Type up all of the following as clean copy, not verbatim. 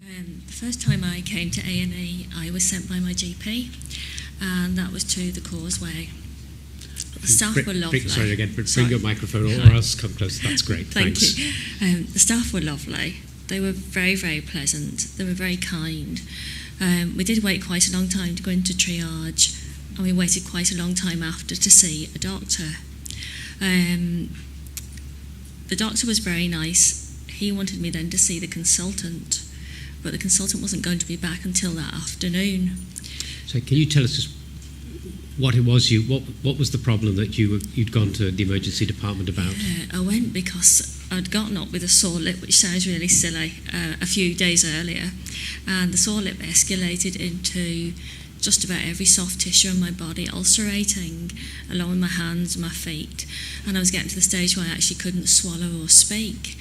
The first time I came to A&E, I was sent by my GP, and that was to the Causeway. The staff were lovely. Sorry again, bring your microphone or else come close. That's great. Thank Thanks. you. The staff were lovely. They were very, very pleasant. They were very kind. We did wait quite a long time to go into triage, and we waited quite a long time after to see a doctor. The doctor was very nice. He wanted me then to see the consultant, but the consultant wasn't going to be back until that afternoon. So can you tell us just what it was what was the problem that you'd gone to the emergency department about? I went because I'd gotten up with a sore lip, which sounds really silly, a few days earlier, and the sore lip escalated into just about every soft tissue in my body ulcerating, along with my hands and my feet, and I was getting to the stage where I actually couldn't swallow or speak.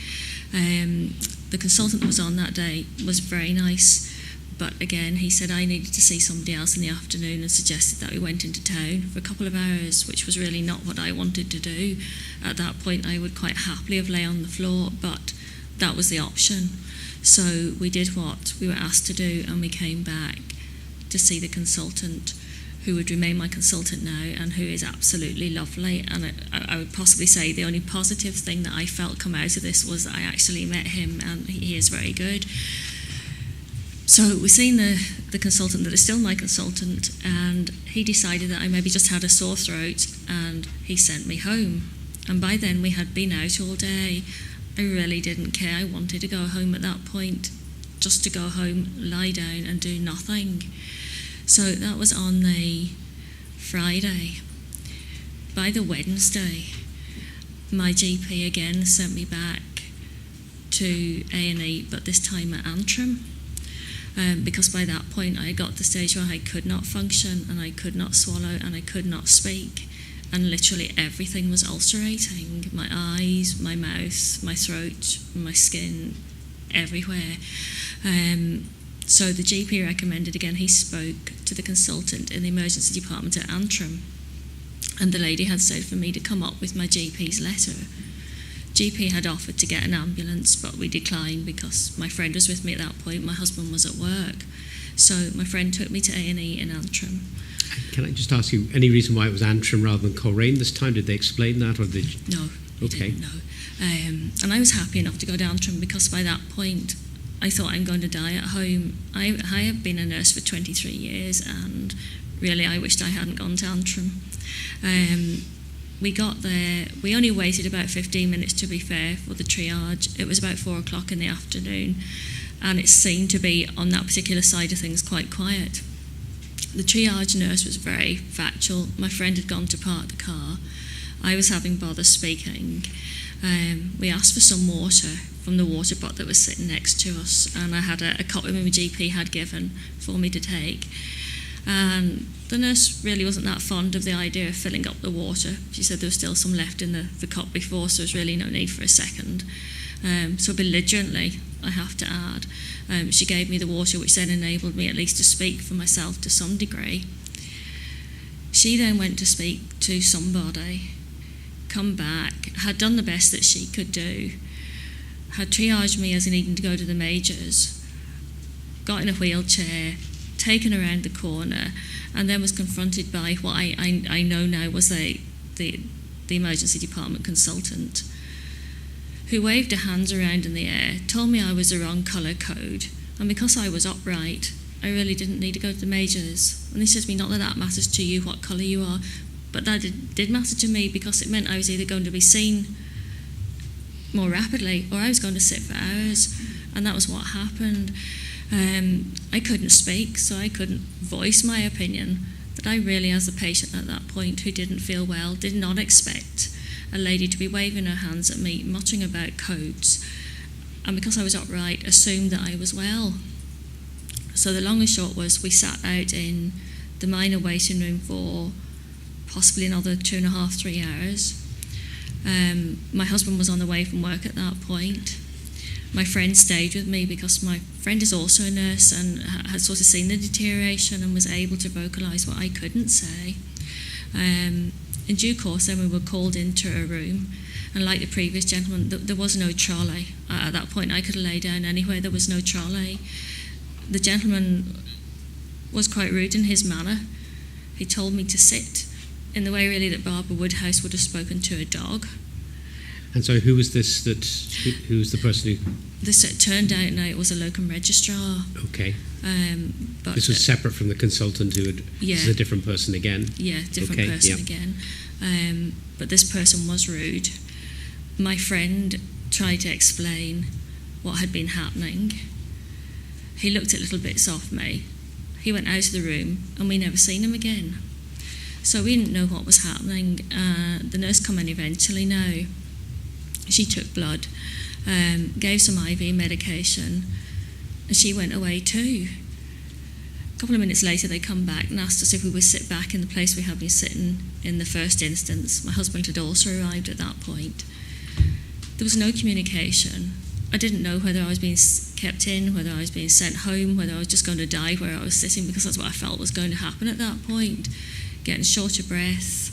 The consultant that was on that day was very nice, but again he said I needed to see somebody else in the afternoon and suggested that we went into town for a couple of hours, which was really not what I wanted to do. At that point I would quite happily have lay on the floor, but that was the option. So we did what we were asked to do, and we came back to see the consultant, who would remain my consultant now and who is absolutely lovely. And I would possibly say the only positive thing that I felt come out of this was that I actually met him, and he is very good. So we've seen the consultant that is still my consultant, and he decided that I maybe just had a sore throat, and he sent me home. And by then we had been out all day. I really didn't care. I wanted to go home at that point, just to go home, lie down and do nothing. So that was on the Friday. By the Wednesday, my GP again sent me back to A&E, but this time at Antrim, because by that point I got to the stage where I could not function, and I could not swallow, and I could not speak, and literally everything was ulcerating. My eyes, my mouth, my throat, my skin, everywhere. So the GP recommended, again, he spoke to the consultant in the emergency department at Antrim, and the lady had said for me to come up with my GP's letter. GP had offered to get an ambulance, but we declined because my friend was with me at that point. My husband was at work. So my friend took me to A&E in Antrim. Can I just ask you, any reason why it was Antrim rather than Coleraine this time? Did they explain that, or did you? No, they didn't, no. And I was happy enough to go to Antrim because by that point I thought, I'm going to die at home. I have been a nurse for 23 years, and really I wished I hadn't gone to Antrim. We got there, we only waited about 15 minutes to be fair for the triage. It was about 4 o'clock in the afternoon, and it seemed to be on that particular side of things quite quiet. The triage nurse was very factual. My friend had gone to park the car. I was having bother speaking. We asked for some water from the water pot that was sitting next to us, and I had a copy my GP had given for me to take. And the nurse really wasn't that fond of the idea of filling up the water. She said there was still some left in the cup before, so there was really no need for a second. So belligerently, I have to add, she gave me the water, which then enabled me at least to speak for myself to some degree. She then went to speak to somebody, come back, had done the best that she could do, had triaged me as needing to go to the majors, got in a wheelchair, taken around the corner, and then was confronted by what I know now was the emergency department consultant, who waved her hands around in the air, told me I was the wrong colour code, and because I was upright, I really didn't need to go to the majors. And he said to me, not that that matters to you what colour you are, but that did matter to me, because it meant I was either going to be seen more rapidly or I was going to sit for hours, and that was what happened. I couldn't speak, so I couldn't voice my opinion, but I really, as a patient at that point who didn't feel well, did not expect a lady to be waving her hands at me, muttering about codes, and because I was upright, assumed that I was well. So the long and short was, we sat out in the minor waiting room for possibly another 2.5, 3 hours. My husband was on the way from work at that point. My friend stayed with me because my friend is also a nurse and had sort of seen the deterioration and was able to vocalise what I couldn't say. In due course, then we were called into a room, and like the previous gentleman, there was no trolley. At that point, I could lay down anywhere. There was no trolley. the gentleman was quite rude in his manner. He told me to sit in the way really that Barbara Woodhouse would have spoken to a dog. And so who was this who was the person who... This turned out now it was a locum registrar. Okay. But this was separate from the consultant who had... Yeah. This is a different person again? Yeah, different person again. But this person was rude. My friend tried to explain what had been happening. He looked at little bits of me. He went out of the room and we never seen him again. So we didn't know what was happening. The nurse come in eventually now. She took blood, gave some IV medication, and she went away too. A couple of minutes later they come back and asked us if we would sit back in the place we had been sitting in the first instance. My husband had also arrived at that point. There was no communication. I didn't know whether I was being kept in, whether I was being sent home, whether I was just going to die where I was sitting, because that's what I felt was going to happen at that point. Getting short of breath.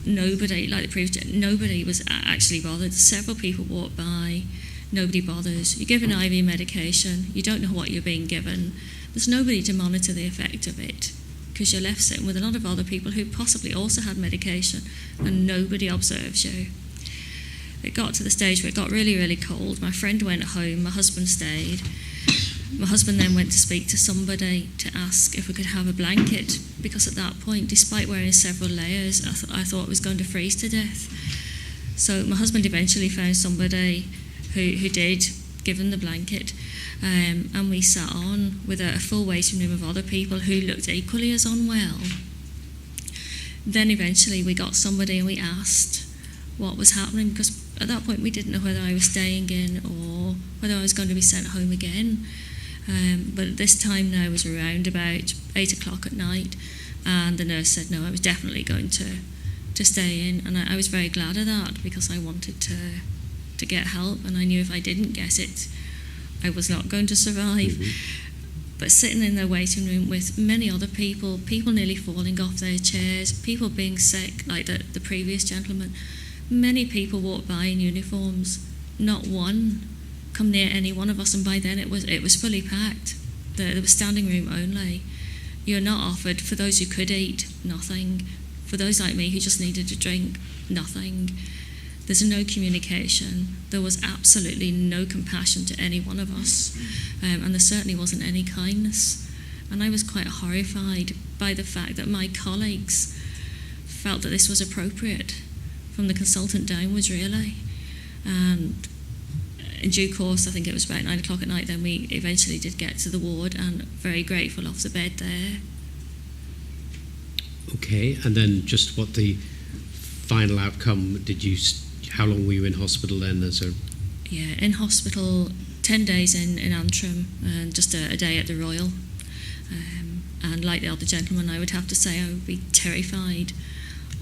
Nobody, like the previous, nobody was actually bothered. Several people walked by. Nobody bothers. You're given IV medication. You don't know what you're being given. There's nobody to monitor the effect of it, because you're left sitting with a lot of other people who possibly also had medication, and nobody observes you. It got to the stage where it got really, really cold. My friend went home. My husband stayed. My husband then went to speak to somebody to ask if we could have a blanket, because at that point, despite wearing several layers, I thought it was going to freeze to death. So my husband eventually found somebody who did give him the blanket, and we sat on with a full waiting room of other people who looked equally as unwell. Then eventually we got somebody and we asked what was happening, because at that point we didn't know whether I was staying in or whether I was going to be sent home again. But at this time now was around about 8 o'clock at night, and the nurse said no, I was definitely going to stay in, and I was very glad of that, because I wanted to get help, and I knew if I didn't get it I was not going to survive. Mm-hmm. But sitting in the waiting room with many other people nearly falling off their chairs, people being sick like the previous gentleman, many people walked by in uniforms, not one come near any one of us, and by then it was fully packed. There was standing room only. You're not offered, for those who could eat, nothing. For those like me who just needed to drink, nothing. There's no communication. There was absolutely no compassion to any one of us, and there certainly wasn't any kindness. And I was quite horrified by the fact that my colleagues felt that this was appropriate, from the consultant downwards really. And in due course, I think it was about 9 o'clock at night, then we eventually did get to the ward, and very grateful off the bed there. Okay, and then just what the final outcome, how long were you in hospital then? Yeah, in hospital, 10 days in Antrim, and just a day at the Royal. And like the other gentleman, I would have to say I would be terrified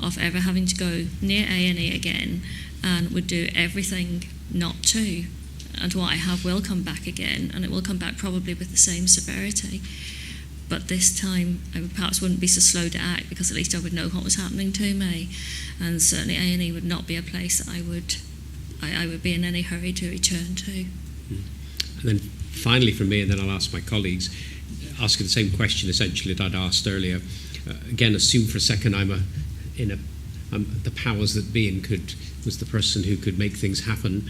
of ever having to go near A&E again, and would do everything not to. And what I have will come back again, and it will come back probably with the same severity. But this time I perhaps wouldn't be so slow to act, because at least I would know what was happening to me, and certainly A&E would not be a place that I would be in any hurry to return to. And then finally from me, and then I'll ask my colleagues, ask you the same question essentially that I'd asked earlier. Again, assume for a second I'm the powers that be and was the person who could make things happen.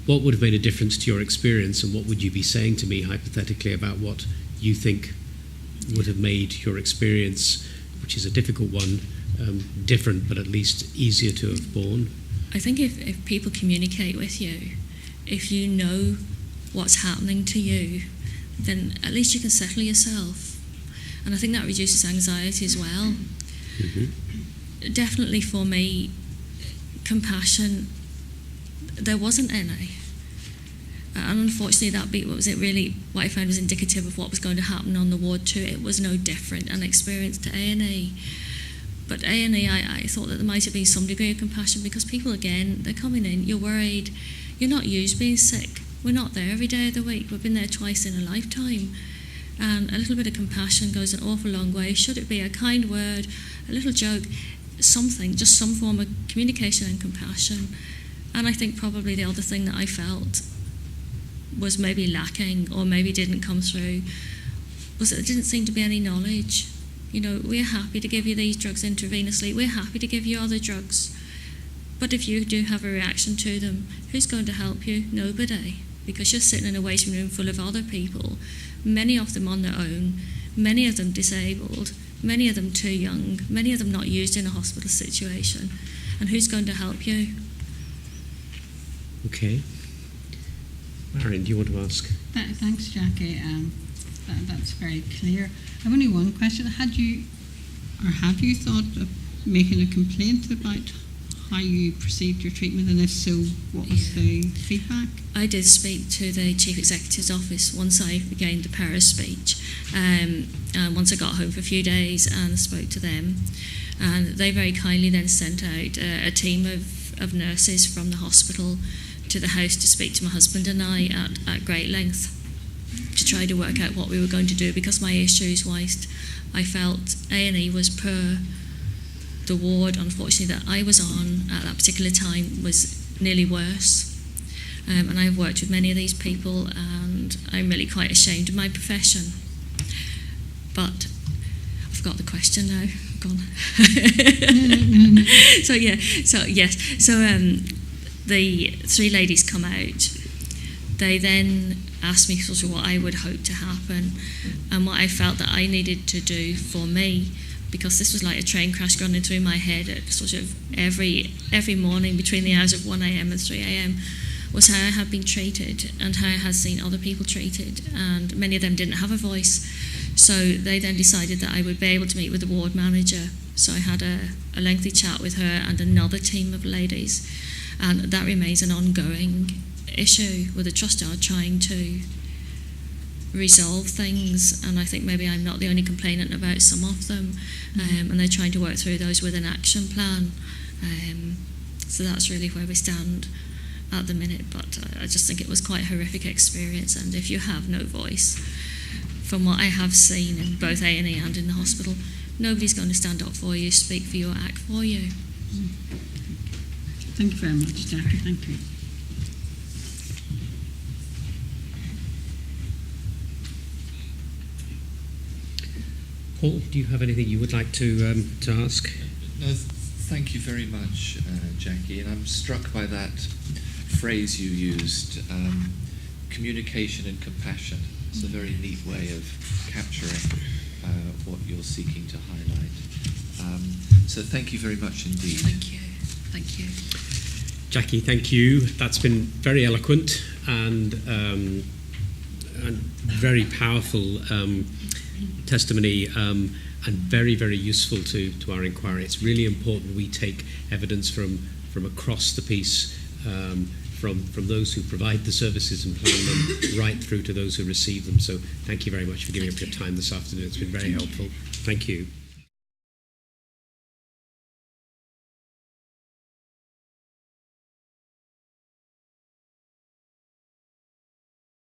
What would have made a difference to your experience, and what would you be saying to me hypothetically about what you think would have made your experience, which is a difficult one, different but at least easier to have borne? I think if people communicate with you, if you know what's happening to you, then at least you can settle yourself. And I think that reduces anxiety as well. Mm-hmm. Definitely for me, compassion, there wasn't any. And unfortunately that bit was it really what I found was indicative of what was going to happen on the ward too. It was no different an experience to A&E. But A&E, I thought that there might have been some degree of compassion, because people, again, they're coming in, you're worried, you're not used being sick. We're not there every day of the week. We've been there twice in a lifetime. And a little bit of compassion goes an awful long way. Should it be a kind word, a little joke, something, just some form of communication and compassion. And I think probably the other thing that I felt was maybe lacking or maybe didn't come through was that there didn't seem to be any knowledge. You know, we're happy to give you these drugs intravenously, we're happy to give you other drugs, but if you do have a reaction to them, who's going to help you? Nobody, because you're sitting in a waiting room full of other people, many of them on their own, many of them disabled, many of them too young, many of them not used in a hospital situation, and who's going to help you? Okay. Marion, do you want to ask? Thanks, Jackie. That's very clear. I have only one question. Have you thought of making a complaint about how you perceived your treatment, and if so, what was the feedback? I did speak to the Chief Executive's office once I regained the power of speech. Once I got home for a few days and spoke to them, and they very kindly then sent out a team of nurses from the hospital to the house to speak to my husband and I at great length to try to work out what we were going to do, because my issues, whilst I felt A&E was per the ward, unfortunately, that I was on at that particular time was nearly worse. And I've worked with many of these people, and I'm really quite ashamed of my profession. But I forgot the question now. Gone. No. So the three ladies come out. They then asked me sort of what I would hope to happen and what I felt that I needed to do for me, because this was like a train crash running through my head at sort of every morning between the hours of 1 a.m. and 3 a.m. was how I had been treated and how I had seen other people treated, and many of them didn't have a voice. So they then decided that I would be able to meet with the ward manager. So I had a lengthy chat with her and another team of ladies, and that remains an ongoing issue with the trust are trying to resolve things, and I think maybe I'm not the only complainant about some of them, and they're trying to work through those with an action plan. So that's really where we stand at the minute, but I just think it was quite a horrific experience, and if you have no voice, from what I have seen in both A&E and in the hospital, nobody's going to stand up for you, speak for you, or act for you. Thank you very much, Jackie. Thank you. Paul, do you have anything you would like to ask? No, thank you very much, Jackie. And I'm struck by that phrase you used, communication and compassion. It's a very neat way of capturing what you're seeking to highlight. So thank you very much indeed. Thank you. Thank you. Jackie, thank you. That's been very eloquent and very powerful testimony, and very, very useful to our inquiry. It's really important we take evidence from across the piece, from those who provide the services and plan them, right through to those who receive them. So thank you very much for giving up your time this afternoon. It's been very helpful. Thank you.